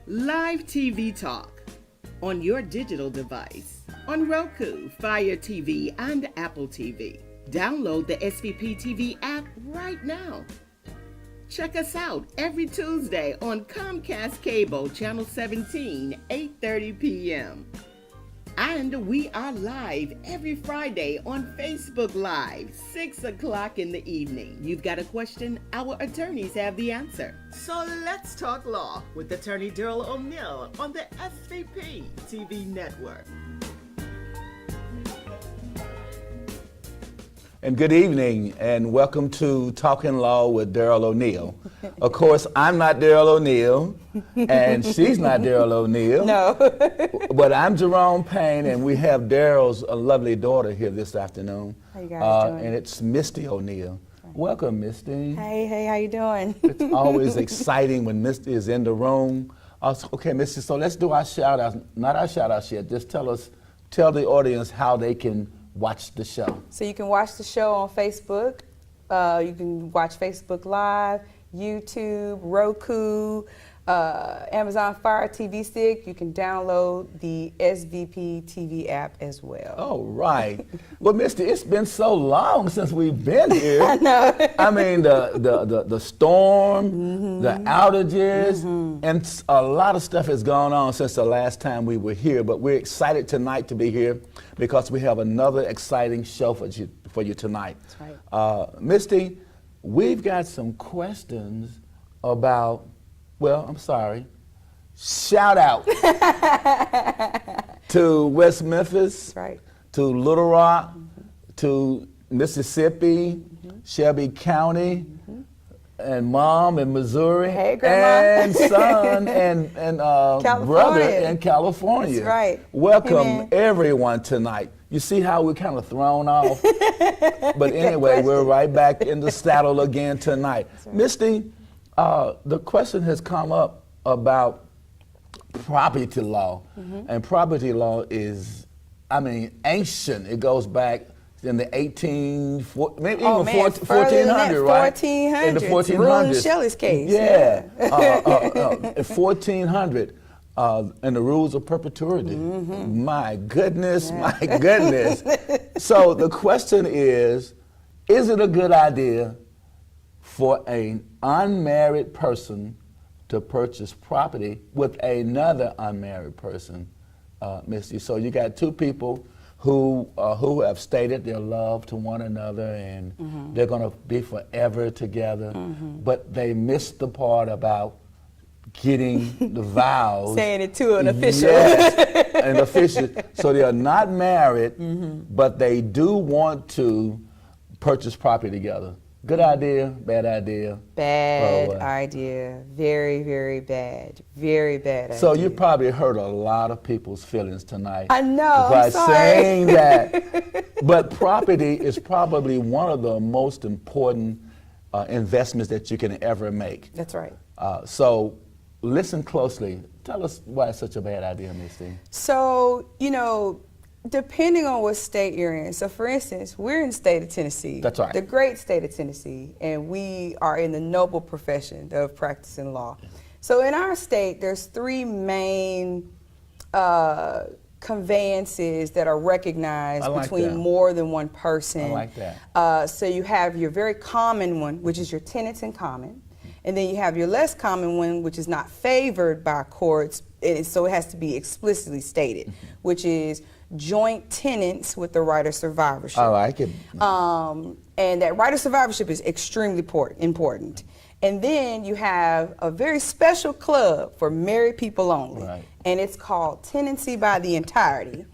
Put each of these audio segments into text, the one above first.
Live TV Talk on your digital device, on Roku, Fire TV, and Apple TV. Download the SVP TV app right now. Check us out every Tuesday on Comcast Cable, Channel 17, 8:30 p.m. And we are live every Friday on Facebook Live, 6 o'clock in the evening. You've got a question, our attorneys have the answer. So let's talk law with attorney Daryl O'Neill on the SVP TV network. And good evening, and welcome to Talking Law with Daryl O'Neill. Of course, I'm not Daryl O'Neill, and she's not Daryl O'Neill. No. But I'm Jerome Payne, and we have Daryl's lovely daughter here this afternoon. How you guys doing? And it's Misty O'Neill. Welcome, Misty. Hey, how you doing? It's always exciting when Misty is in the room. Okay, Misty, so let's do our shout-outs. Not our shout-outs yet. Just tell the audience how they can watch the show. So you can watch the show on Facebook. You can watch Facebook Live, YouTube, Roku, Amazon Fire TV Stick. You can download the SVP TV app as well. Oh, right. Well, Misty, it's been so long since we've been here. I know. I mean, the storm, the outages, and a lot of stuff has gone on since the last time we were here. But we're excited tonight to be here because we have another exciting show for you tonight. That's right. Misty, we've got some questions about, well, I'm sorry, shout out to West Memphis, That's right. to Little Rock, to Mississippi, Shelby County, and Mom in Missouri, Hey, Grandma. and son and brother in California. That's right. Welcome Amen. everyone tonight. You see how we're kind of thrown off? But anyway, we're right back in the saddle again tonight. Right. Misty, the question has come up about property law. And property law is, I mean, ancient. It goes back in the 1400, right? 1400s. In the 1400s. Ruling Shelley's case. Yeah. 1400. And the rules of perpetuity. My goodness, my goodness. So the question is it a good idea for an unmarried person to purchase property with another unmarried person, Misty? So you got two people who have stated their love to one another and they're going to be forever together, but they missed the part about getting the vows. Saying it to an official. Yes, an official. So they are not married, but they do want to purchase property together. Good idea, bad idea? Bad idea. Very, very bad. Very bad idea. So you probably hurt a lot of people's feelings tonight. I know, by I'm sorry. saying that. But property is probably one of the most important investments that you can ever make. That's right. So listen closely. Tell us why it's such a bad idea, Misty. So, depending on what state you're in. So, for instance, we're in the state of Tennessee. That's right. The great state of Tennessee, and we are in the noble profession of practicing law. So, in our state, there's three main conveyances that are recognized between more than one person. I like that. So, you have your very common one, which is your tenants in common. And then you have your less common one, which is not favored by courts, so it has to be explicitly stated, which is joint tenants with the right of survivorship. I like it. And that right of survivorship is extremely important. And then you have a very special club for married people only. Right. And it's called tenancy by the entirety,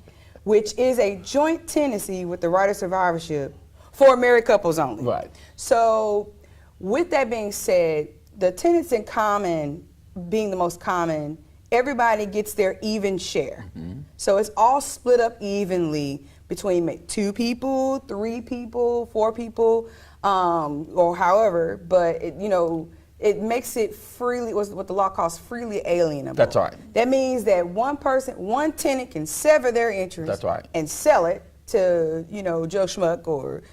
which is a joint tenancy with the right of survivorship for married couples only. Right. So with that being said, the tenants in common being the most common, everybody gets their even share. So it's all split up evenly between 2 people, 3 people, 4 people, or however, but it makes it freely, what the law calls freely alienable. That's right. That means that one tenant can sever their interest. That's right. And sell it to, Joe Schmuck or,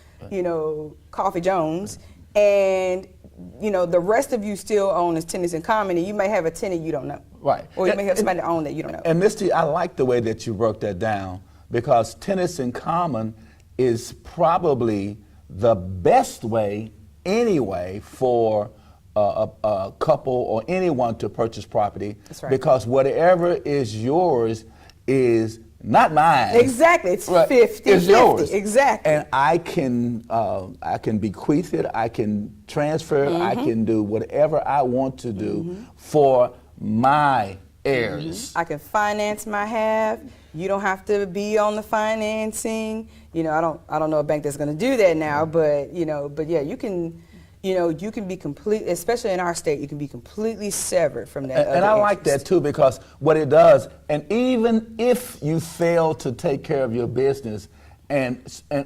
Coffee Jones, and the rest of you still own as tenants in common, and you may have a tenant you don't know. Right. Or you may have somebody that own that you don't know. And Misty, I like the way that you broke that down, because tenants in common is probably the best way anyway for a couple or anyone to purchase property. That's right. Because whatever is yours is not mine. Exactly. It's Right. 50. It's yours. Exactly. And I can bequeath it, I can transfer it, I can do whatever I want to do for my heirs. I can finance my half. You don't have to be on the financing. I don't know a bank that's going to do that now, but yeah, you can be complete, especially in our state, you can be completely severed from that. And I like that too, because what it does, and even if you fail to take care of your business and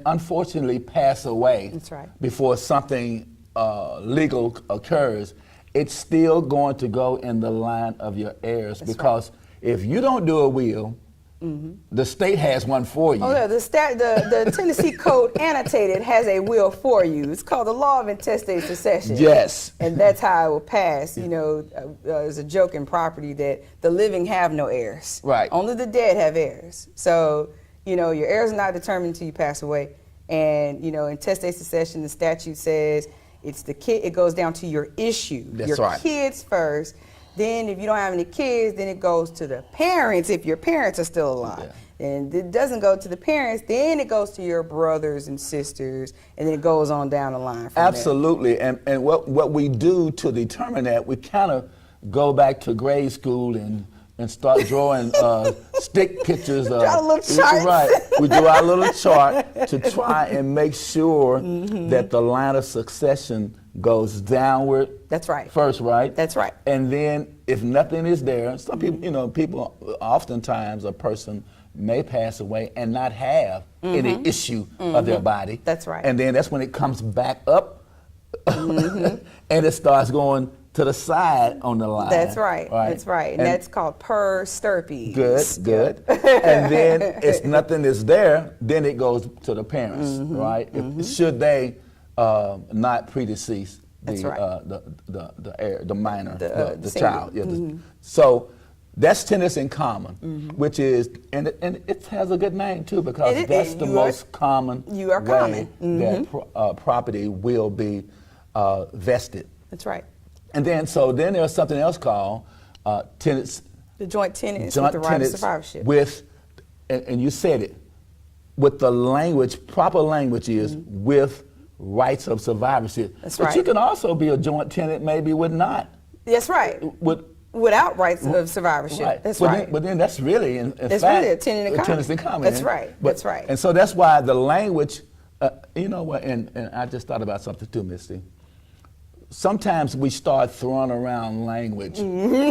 unfortunately pass away That's right. before something legal occurs, it's still going to go in the line of your heirs. That's because if you don't do a will, the state has one for you. Oh yeah, the Tennessee Code annotated has a will for you. It's called the Law of Intestate Succession. Yes. And that's how it will pass. There's a joke in property that the living have no heirs. Right. Only the dead have heirs. So, your heirs are not determined until you pass away. And, intestate succession, the statute says it's the kid, it goes down to your issue. That's your right. kids first. Then if you don't have any kids, then it goes to the parents if your parents are still alive. Yeah. And it doesn't go to the parents, then it goes to your brothers and sisters, and then it goes on down the line from Absolutely. And what we do to determine that, we kind of go back to grade school and start drawing stick pictures. Draw a little charts. Right. We do our little chart to try and make sure that the line of succession goes downward. That's right. First, right? That's right. And then if nothing is there, some people, oftentimes a person may pass away and not have any issue of their body. That's right. And then that's when it comes back up and it starts going to the side on the line. That's right. That's right. And that's called per stirpe. Good. And then if nothing is there, then it goes to the parents, right? Should they not predecease That's right. the heir, the minor, the single. child. Yeah, so that's tenants in common, which is, and it has a good name too, because that's the most common way that property will be vested. That's right. And then there's something else called tenants. The joint tenants with the right of survivorship. And you said it, with the language, proper language is with rights of survivorship. That's right. But right. you can also be a joint tenant maybe with not. That's right. Without rights of survivorship. Right. That's but right. Then, but then that's really, in that's fact, really a tenant in common. That's right. That's right. And so that's why the language, you know what, and I just thought about something too, Misty. Sometimes we start throwing around language. I'm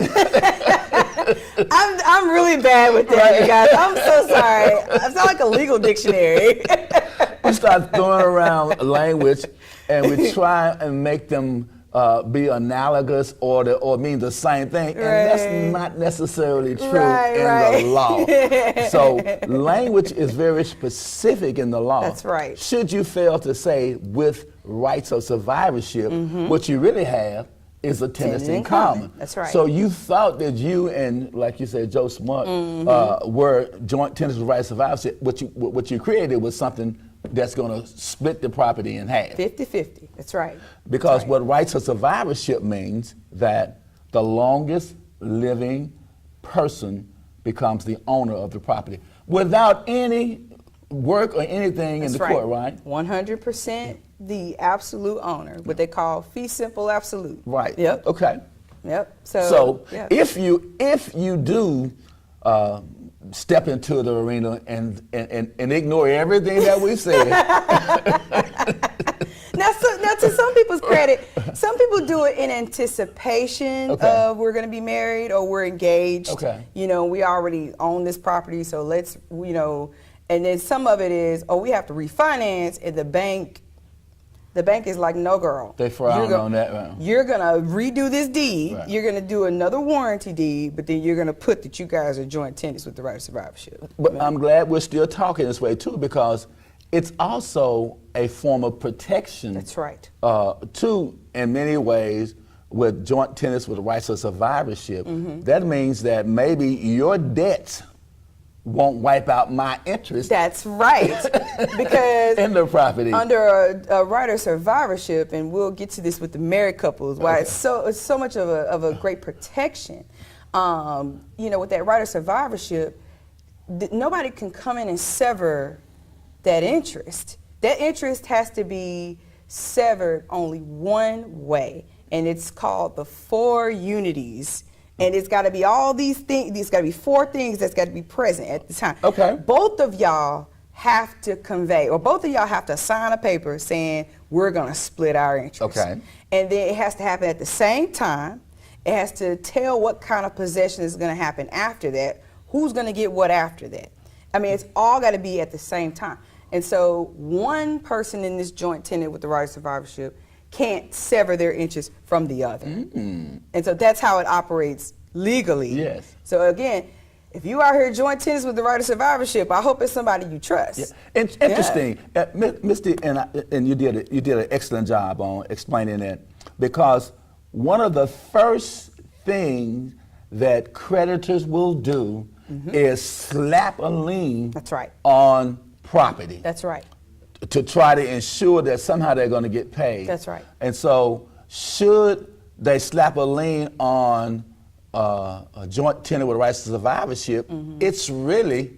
really bad with that, you guys. I'm so sorry. I sound like a legal dictionary. We start throwing around language, and we try and make them be analogous or mean the same thing, and that's not necessarily true in the law. So language is very specific in the law. That's right. Should you fail to say with rights of survivorship, what you really have is a tenants in common. That's right. So you thought that you and, like you said, Joe Smart were joint tenants with rights of survivorship. What you created was something that's going to split the property in half. 50-50. That's right. Because what rights of survivorship means that the longest living person becomes the owner of the property without any work or anything in the court, right? 100% the absolute owner, what they call fee simple absolute. Right. Yep. Okay. Yep. So yeah. if you do step into the arena and ignore everything that we said. Now, to some people's credit, some people do it in anticipation of we're going to be married or we're engaged. Okay. We already own this property, so let's, and then some of it is, we have to refinance, and the bank is like, no, girl. They frown on that. Right? You're going to redo this deed. Right. You're going to do another warranty deed, but then you're going to put that you guys are joint tenants with the right of survivorship. But I'm glad we're still talking this way, too, because it's also a form of protection. That's right. To, in many ways, with joint tenants with rights of survivorship, that means that maybe your debts won't wipe out my interest. That's right. Because in the property. under a right of survivorship, and we'll get to this with the married couples, why it's so much of a great protection. With that right of survivorship, nobody can come in and sever that interest. That interest has to be severed only one way, and it's called the 4 unities. And it's got to be all these things. There's got to be 4 things that's got to be present at the time. Okay. Both of y'all have to convey, or both of y'all have to sign a paper saying we're going to split our interest. Okay. And then it has to happen at the same time. It has to tell what kind of possession is going to happen after that. Who's going to get what after that? I mean, it's all got to be at the same time. And so one person in this joint tenant with the right of survivorship can't sever their interest from the other. And so that's how it operates legally. Yes. So again, if you out here joint tenants with the right of survivorship, I hope it's somebody you trust. Yeah. Interesting. Misty, and you did an excellent job on explaining it, because one of the first things that creditors will do is slap a lien That's right. on property. That's right. To try to ensure that somehow they're going to get paid. That's right. And so, should they slap a lien on a joint tenant with rights to survivorship, it's really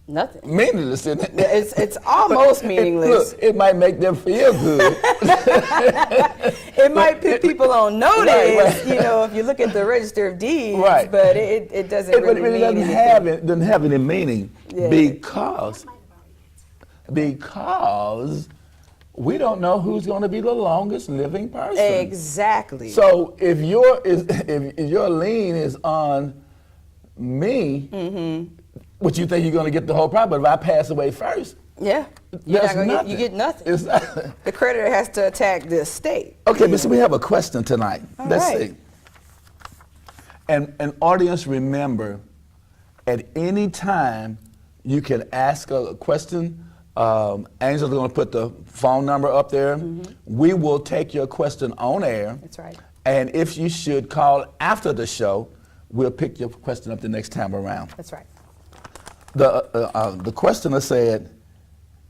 Nothing. meaningless, isn't it? It's almost meaningless. Look, it might make them feel good. It might put people on notice, Right. if you look at the Register of Deeds, Right. but it doesn't It really really mean doesn't have any meaning Yeah. because we don't know who's going to be the longest living person. Exactly. So if your lien is on me, what you think you're going to get the whole property? But if I pass away first, yeah, you get nothing. It's not. The creditor has to attack the estate. Okay, but so we have a question tonight. All Let's right. see. And an audience, remember, at any time you can ask a question. Angel's going to put the phone number up there. We will take your question on air. That's right. And if you should call after the show, we'll pick your question up the next time around. That's right. The questioner said,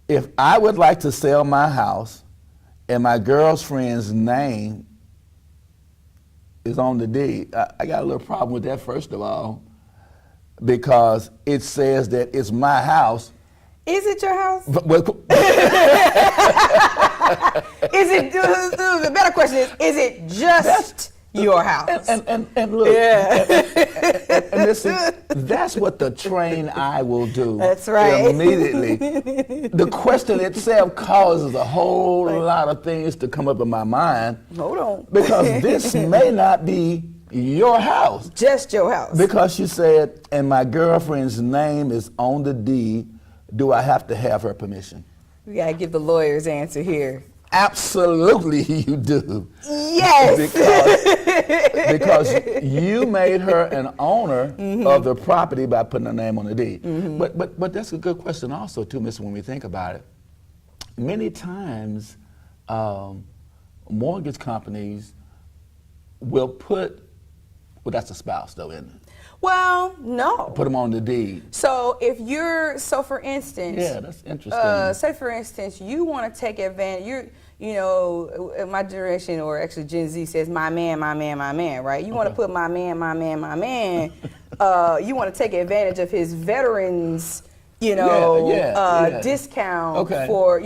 if I would like to sell my house and my girlfriend's name is on the deed, I got a little problem with that, first of all, because it says that it's my house. Is it your house? But Is it? The better question is it just your house? And look, and listen, that's what the trained eye will do. That's right. Immediately. The question itself causes a whole lot of things to come up in my mind. Hold on. Because this may not be your house. Just your house. Because you said, and my girlfriend's name is on the deed, do I have to have her permission? We gotta give the lawyer's answer here. Absolutely you do. Yes. Because you made her an owner of the property by putting her name on the deed. But that's a good question also too, Miss, when we think about it. Many times mortgage companies will put, well, that's a spouse though, isn't it? Well, no. Put them on the deed. So for instance. Yeah, that's interesting. Say for instance, you want to take advantage. My generation, or actually Gen Z, says my man, right? You want to put my man. You want to take advantage of his veterans, discount for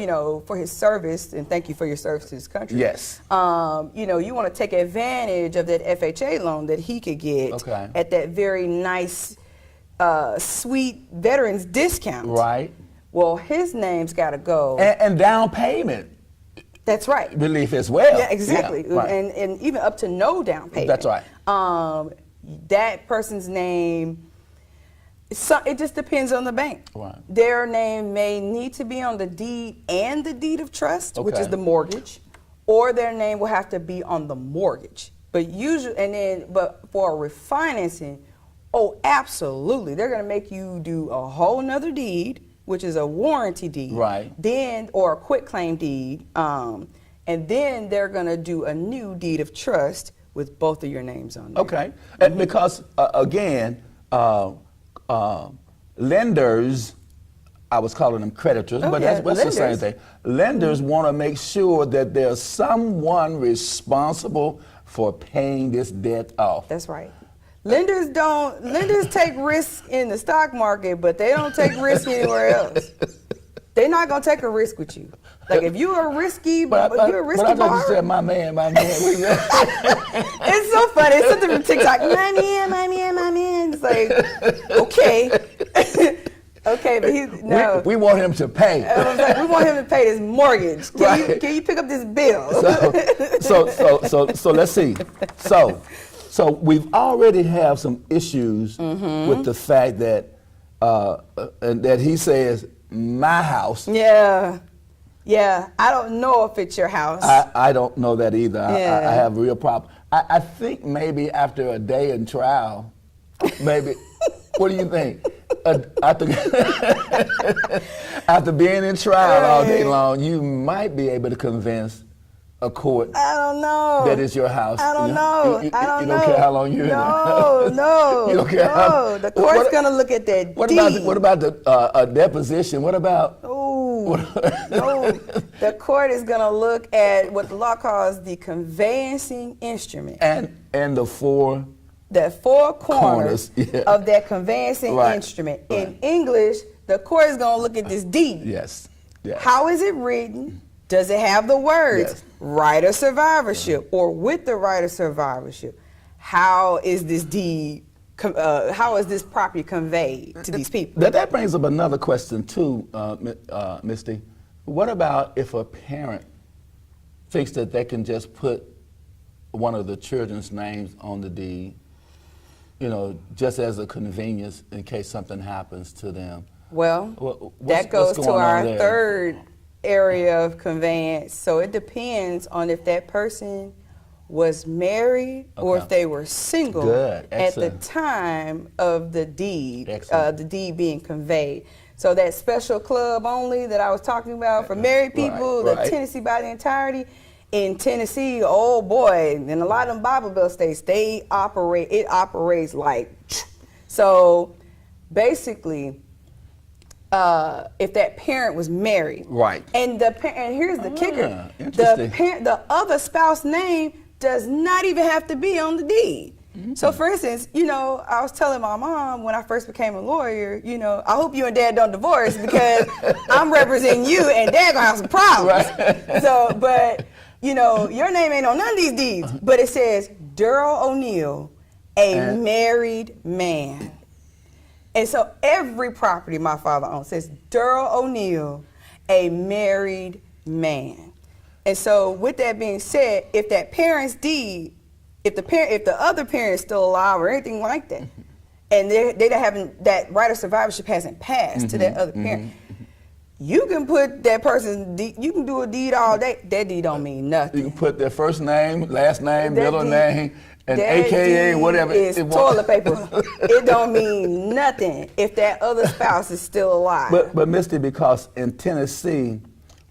his service, and thank you for your service to this country. Yes. You want to take advantage of that FHA loan that he could get at that very nice, sweet veterans discount. Right. Well, his name's got to go. And down payment. That's right. Relief as well. Yeah, exactly. Yeah, right. And even up to no down payment. That's right. That person's name, it just depends on the bank. Right. Their name may need to be on the deed and the deed of trust, which is the mortgage, or their name will have to be on the mortgage. But for refinancing, oh, absolutely. They're going to make you do a whole nother deed which is a warranty deed. Right. Then, or a quitclaim deed. And then they're going to do a new deed of trust with both of your names on there. Okay. And because, again, lenders, I was calling them creditors, but that's the same thing. Lenders want to make sure that there's someone responsible for paying this debt off. That's right. Lenders take risks in the stock market, but they don't take risks anywhere else. They're not going to take a risk with you. Like if you're a risky, you're a risky But I thought borrower. you said my man. It's so funny. It's something from TikTok. My man. It's like, okay. Okay, but no. We want him to pay. I was like, we want him to pay this mortgage. Can you pick up this bill? So let's see. So we've already have some issues with the fact that and that he says my house. Yeah. I don't know if it's your house. I don't know that either. Yeah. I have a real problem. I think maybe after a day in trial, maybe. What do you think? After being in trial all day long, you might be able to convince a court. I don't know. That is your house. I don't know. You don't care how long you're in there. No. You don't care no. The court's going to look at that deed. What about the deposition? What about? No. The court is going to look at what the law calls the conveyancing instrument. And the four corners of that conveyancing instrument. Right. In English, the court is going to look at this deed. Yes. How is it written? Does it have the words right of survivorship or with the right of survivorship? How is this deed? How is this property conveyed to these people? That brings up another question too, Misty. What about if a parent thinks that they can just put one of the children's names on the deed, just as a convenience in case something happens to them? Well, that goes to our third area of conveyance. So it depends on if that person was married or if they were single at the time of the deed, the deed being conveyed. So that special club only that I was talking about for married people, the Tennessee by the entirety. In Tennessee, oh boy, in a lot of them Bible Belt states, it operates like, so basically, if that parent was married, and here's the kicker: the other spouse name does not even have to be on the deed. So, for instance, I was telling my mom when I first became a lawyer, I hope you and Dad don't divorce because I'm representing you and Dad gonna have some problems. So, but your name ain't on none of these deeds, but it says Daryl O'Neal, a married man. And so every property my father owns says Daryl O'Neal, a married man. And so with that being said, if that parent's deed, if the other parent is still alive or anything like that, and they haven't, that right of survivorship hasn't passed to that other parent, you can put that person's deed, you can do a deed all day. That deed don't mean nothing. You can put their first name, last name, middle name, and that AKA whatever. Is toilet paper. It don't mean nothing if that other spouse is still alive. But Misty, because in Tennessee,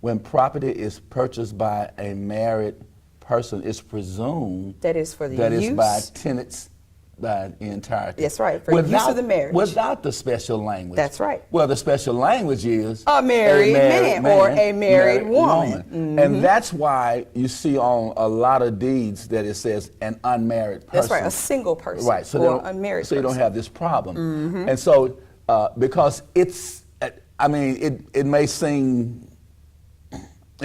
when property is purchased by a married person, it's presumed that is for the that use. It's by tenants by the entirety. That's right, for use of the marriage. Without the special language. That's right. Well, the special language is a married man or a married woman. And that's why you see on a lot of deeds that it says an unmarried person. That's right, a single person or a married person. So you don't have this problem. And so because it's, it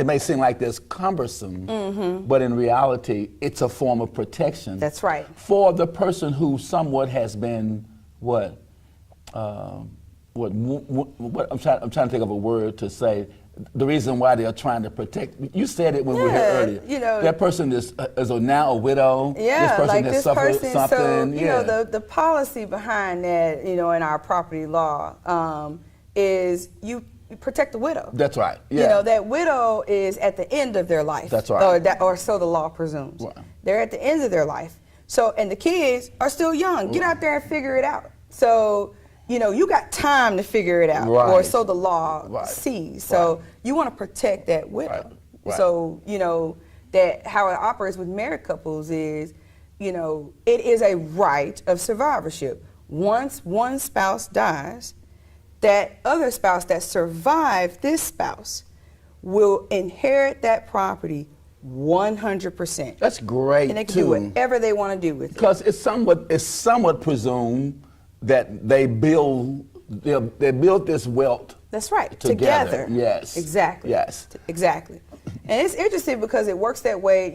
may seem like this cumbersome, but in reality, it's a form of protection. That's right. For the person who somewhat has been I'm trying to think of a word to say. The reason why they are trying to protect. You said it when we were here earlier. That person is now a widow. Yeah, this person like has this suffered person. something. So the policy behind that, in our property law, is you protect the widow. That's right. Yeah. That widow is at the end of their life. That's right. Or so the law presumes. Right. They're at the end of their life. So, and the kids are still young. Get out there and figure it out. So, you got time to figure it out, Right. or so the law Right. sees. So Right. you want to protect that widow. Right. Right. So, that how it operates with married couples is, it is a right of survivorship. Once one spouse dies, that other spouse that survived this spouse will inherit that property 100%. That's great And they can too. do whatever they want to do with it. Because it's somewhat presumed that they build this wealth. That's right. Together. Yes. Exactly. Yes. Exactly. And it's interesting because it works that way.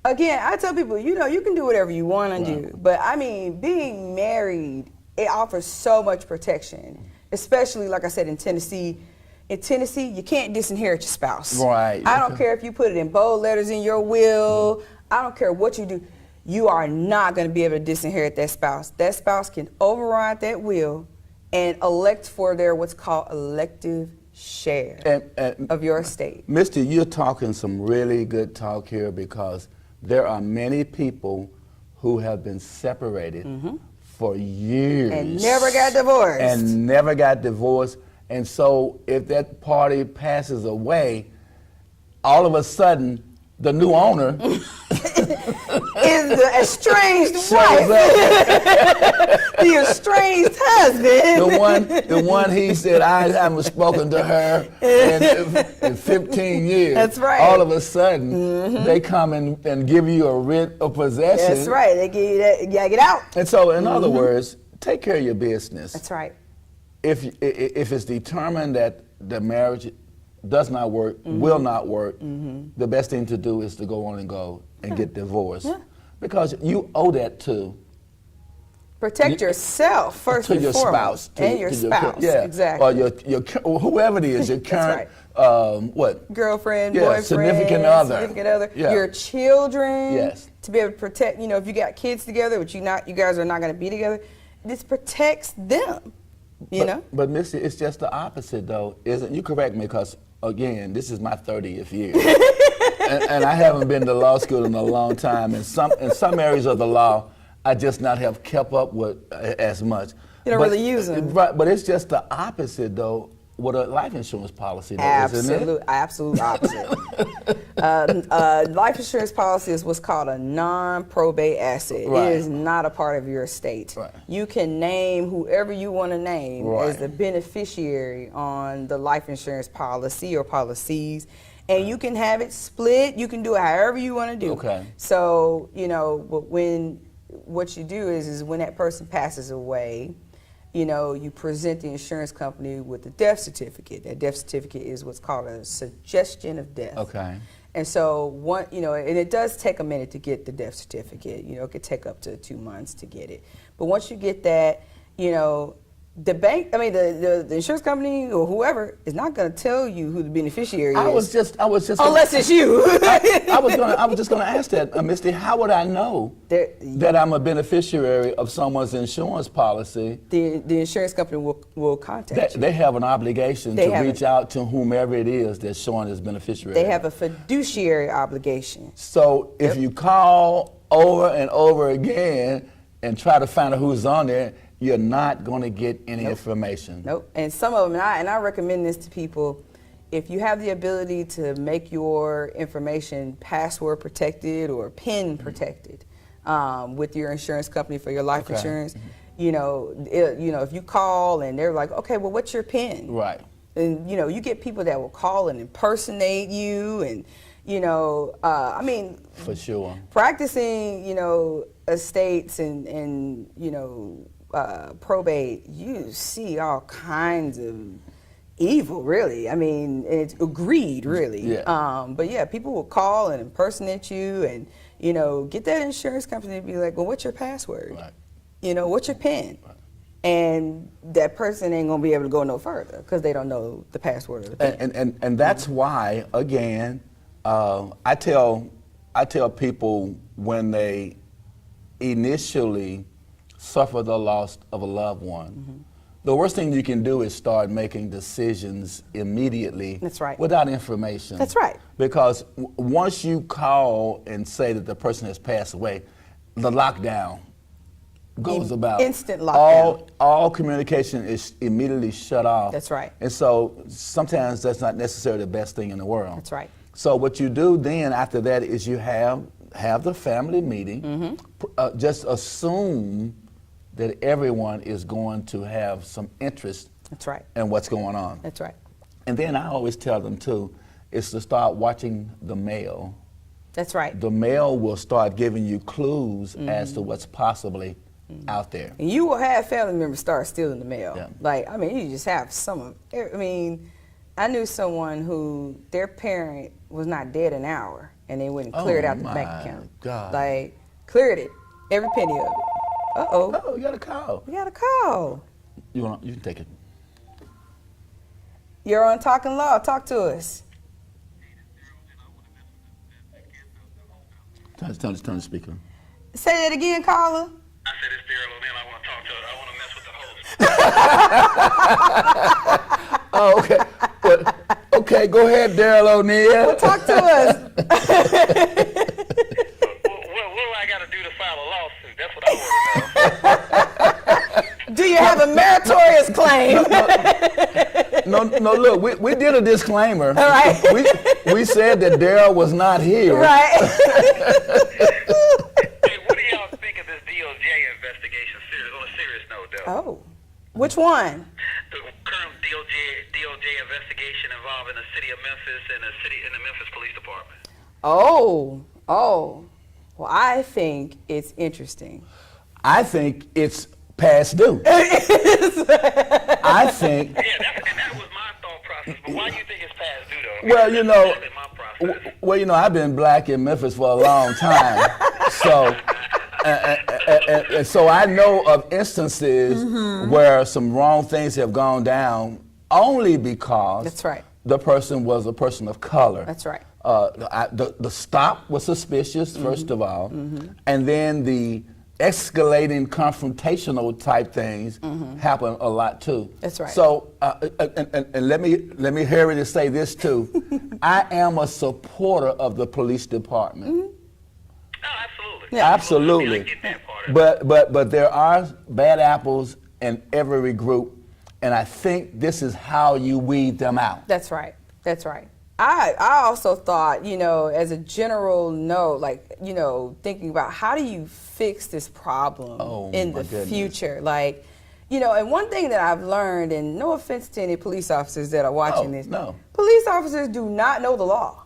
Again, I tell people, you can do whatever you want to do. But I mean, being married, it offers so much protection, especially, like I said, in Tennessee. In Tennessee, you can't disinherit your spouse. Right. I don't care if you put it in bold letters in your will. I don't care what you do. You are not going to be able to disinherit that spouse. That spouse can override that will and elect for their what's called elective share of your estate. Misty, you're talking some really good talk here, because there are many people who have been separated for years. And never got divorced. And never got divorced. And so if that party passes away, all of a sudden, the new owner is the estranged shows wife, up. the estranged husband. The one he said, I haven't spoken to her in 15 years. That's right. All of a sudden, they come and give you a writ of possession. That's right. They give you that. You gotta get out. And so, in other words, take care of your business. That's right. If it's determined that the marriage does not work, will not work, the best thing to do is to go on and go and get divorced. Yeah. Because you owe that to Protect yourself first to and your foremost, spouse. and your spouse. Yeah. Exactly. Or your whoever it is, your current, what? Girlfriend, Yeah, boyfriend, significant other. Yeah. your children. Yes. To be able to protect, if you got kids together, but you guys are not going to be together, this protects them. But Missy, it's just the opposite, though, isn't? You correct me, because again, this is my 30th year, and I haven't been to law school in a long time. In some areas of the law, I just not have kept up with as much. You don't really use them. Right, but it's just the opposite, though, with a life insurance policy, though, isn't it? Absolute opposite. Life insurance policy is what's called a non-probate asset. Right. It is not a part of your estate. Right. You can name whoever you want to name Right. as the beneficiary on the life insurance policy or policies, and you can have it split. You can do it however you want to do. Okay. So, but what you do is when that person passes away, you present the insurance company with a death certificate. That death certificate is what's called a suggestion of death. Okay. And so and it does take a minute to get the death certificate. It could take up to 2 months to get it. But once you get that, the bank, the insurance company or whoever is not going to tell you who the beneficiary I is. was just Unless it's you. I was just going to ask that, Misty. How would I know that I'm a beneficiary of someone's insurance policy? The insurance company will contact you. They have an obligation They to have reach out to whomever it is that's showing as beneficiary. They have a fiduciary obligation. So if you call over and over again and try to find out who's on there, you're not going to get any information. Nope. And some of them, and I recommend this to people, if you have the ability to make your information password protected or PIN protected with your insurance company for your life insurance, if you call and they're like, okay, well, what's your PIN? Right. And you get people that will call and impersonate you, and For sure. practicing, estates and probate, you see all kinds of evil, really. It's greed, really. Yeah. But yeah, people will call and impersonate you, and get that insurance company to be like, well, what's your password? Right. What's your PIN? Right. And that person ain't gonna be able to go no further because they don't know the password of the PIN. And that's why, again, I tell people when they initially suffer the loss of a loved one, the worst thing you can do is start making decisions immediately. That's right. Without information. That's right. Because once you call and say that the person has passed away, the lockdown goes about. Instant lockdown. All communication is immediately shut off. That's right. And so sometimes that's not necessarily the best thing in the world. That's right. So what you do then after that is you have the family meeting. Just assume that everyone is going to have some interest That's right. in what's going on. That's right. And then I always tell them too, is to start watching the mail. That's right. The mail will start giving you clues as to what's possibly out there. And you will have family members start stealing the mail. Yeah. Like, I mean, you just have some of, I mean, I knew someone who their parent was not dead an hour and they went and cleared out the my bank account. God. Like, cleared it, every penny of it. Uh-oh. Oh, you got a call. We got a call. You can take it. You're on Talking Law. Talk to us. Turn the speaker. Say that again, caller. I said it's Daryl O'Neal. I want to talk to her. I want to mess with the host. Oh, okay. Well, okay, go ahead, Daryl O'Neal. Talk to us. What do I got to do to file a lawsuit? That's what I want to know. Do you have a meritorious claim? No, look, we did a disclaimer. All right. We said that Daryl was not here. Right. Hey, what do y'all think of this DOJ investigation? On a serious note, though. Oh. Which one? The current DOJ investigation involving the city of Memphis and the Memphis Police Department. Oh. Well, I think it's interesting. I think it's past due. I think. Yeah, that was my thought process. But why do you think it's past due, though? Well, you know, That's my process. I've been black in Memphis for a long time, so and so I know of instances where some wrong things have gone down only because That's right. the person was a person of color. That's right. The stop was suspicious, first of all, and then the escalating confrontational type things happen a lot too. That's right. So, and let me hurry to say this too. I am a supporter of the police department. No, absolutely. Yeah. Absolutely. I get that part of it. But there are bad apples in every group, and I think this is how you weed them out. That's right. That's right. I also thought, as a general note, thinking about how do you fix this problem in the future? Like, and one thing that I've learned, and no offense to any police officers that are watching this, no. Police officers do not know the law.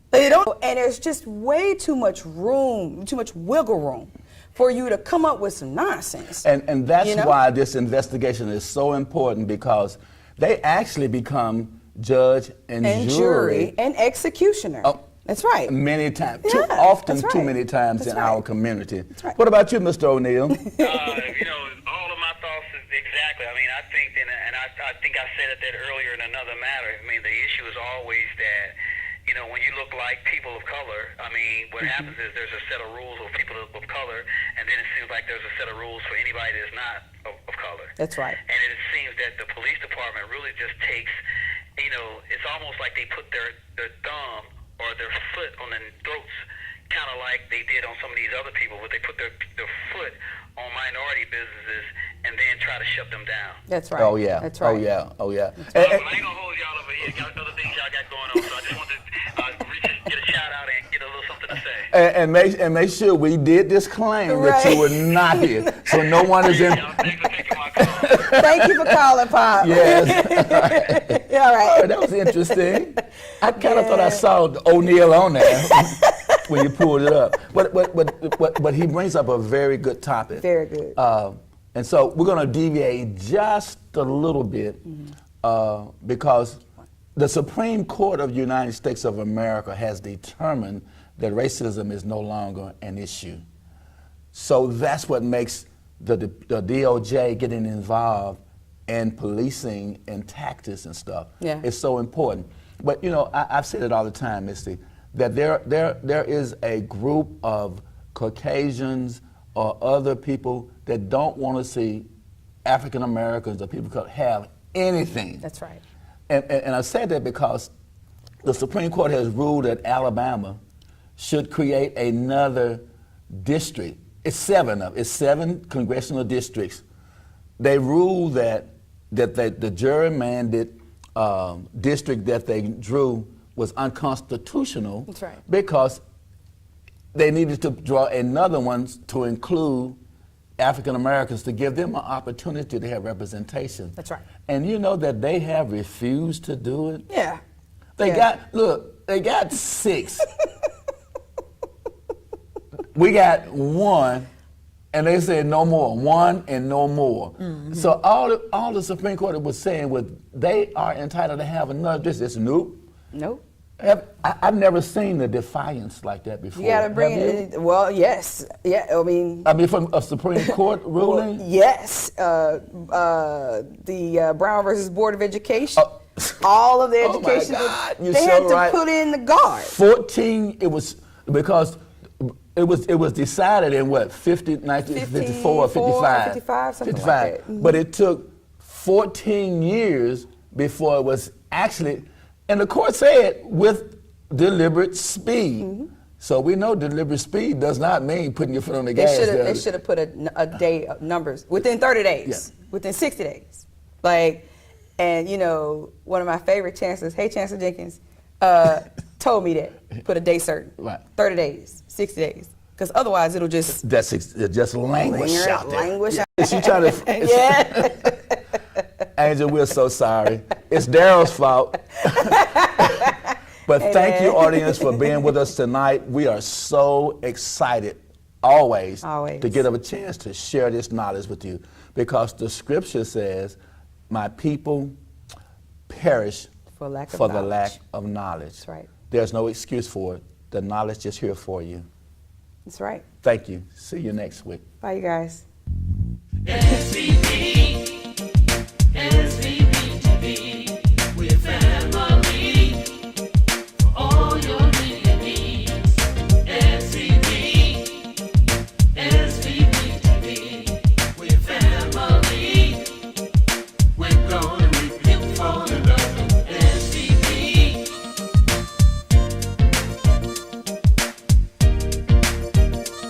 They don't, and there's just way too much room, too much wiggle room for you to come up with some nonsense. And that's why this investigation is so important, because they actually become judge and jury and executioner. Oh, that's right. Many times, Yeah, often that's too right. many times That's in right. our community. That's right. What about you, Mr. O'Neal? All of my thoughts is exactly. I mean, I think, and I think I said it that earlier in another matter. I mean, the issue is always that, when you look like people of color, I mean, what happens is there's a set of rules for people of color, and then it seems like there's a set of rules for anybody that's not of color. That's right. And it seems that the police department really just takes, it's almost like they put their thumb or their foot on the throats, kind of like they did on some of these other people, where they put their foot on minority businesses and then try to shut them down. That's right. Oh yeah. That's right. Oh yeah. Oh yeah. But I ain't gonna hold y'all over here. Got other things y'all got going on, so I just wanted to just get a shout out and get a little something to say. And make sure we did disclaim that you were not here, so no one is in. Y'all, thanks for taking my call. Thank you for calling, Pop. Yes. All right. Oh, that was interesting. I kind of thought I saw O'Neal on there when you pulled it up. But he brings up a very good topic. Very good. And so we're going to deviate just a little bit because the Supreme Court of the United States of America has determined that racism is no longer an issue. So that's what makes the DOJ getting involved in policing and tactics and stuff. Yeah. It's so important. But I've said it all the time, Misty, that there is a group of Caucasians or other people that don't want to see African Americans or people of color have anything. That's right. And I said that because the Supreme Court has ruled that Alabama should create another district It's 7 congressional districts. They ruled that the gerrymandered district that they drew was unconstitutional. That's right. Because they needed to draw another one to include African Americans to give them an opportunity to have representation. That's right. And you know that they have refused to do it. Yeah. They Yeah. got 6. We got 1, and they said no more. 1 and no more. Mm-hmm. So all the Supreme Court was saying was they are entitled to have another district. It's nope. Nope. I've never seen a defiance like that before. You got to bring Have you? it. Well, yes. Yeah. I mean, From a Supreme Court ruling? yes. The Brown versus Board of Education. All of the Oh my education. God, you're they so had to right. put in the guard. 14, it was because it was decided in what, 1954 or 55? 55, something like that. Mhm. But it took 14 years before it was actually, and the court said with deliberate speed. Mm-hmm. So we know deliberate speed does not mean putting your foot on the gas. They should have put a day of numbers within 30 days, within 60 days. Like, and you know, one of my favorite chancellors, hey Chancellor Jenkins, told me that, put a day certain, Right. 30 days, 60 days. Because otherwise it'll just It just languish out there. languish out. She trying to, Yeah. Angel, we're so sorry. It's Daryl's fault. But thank you, audience, for being with us tonight. We are so excited always to get a chance to share this knowledge with you, because the scripture says, my people perish For lack of for the knowledge. lack of knowledge. That's right. There's no excuse for it. The knowledge is here for you. That's right. Thank you. See you next week. Bye, you guys.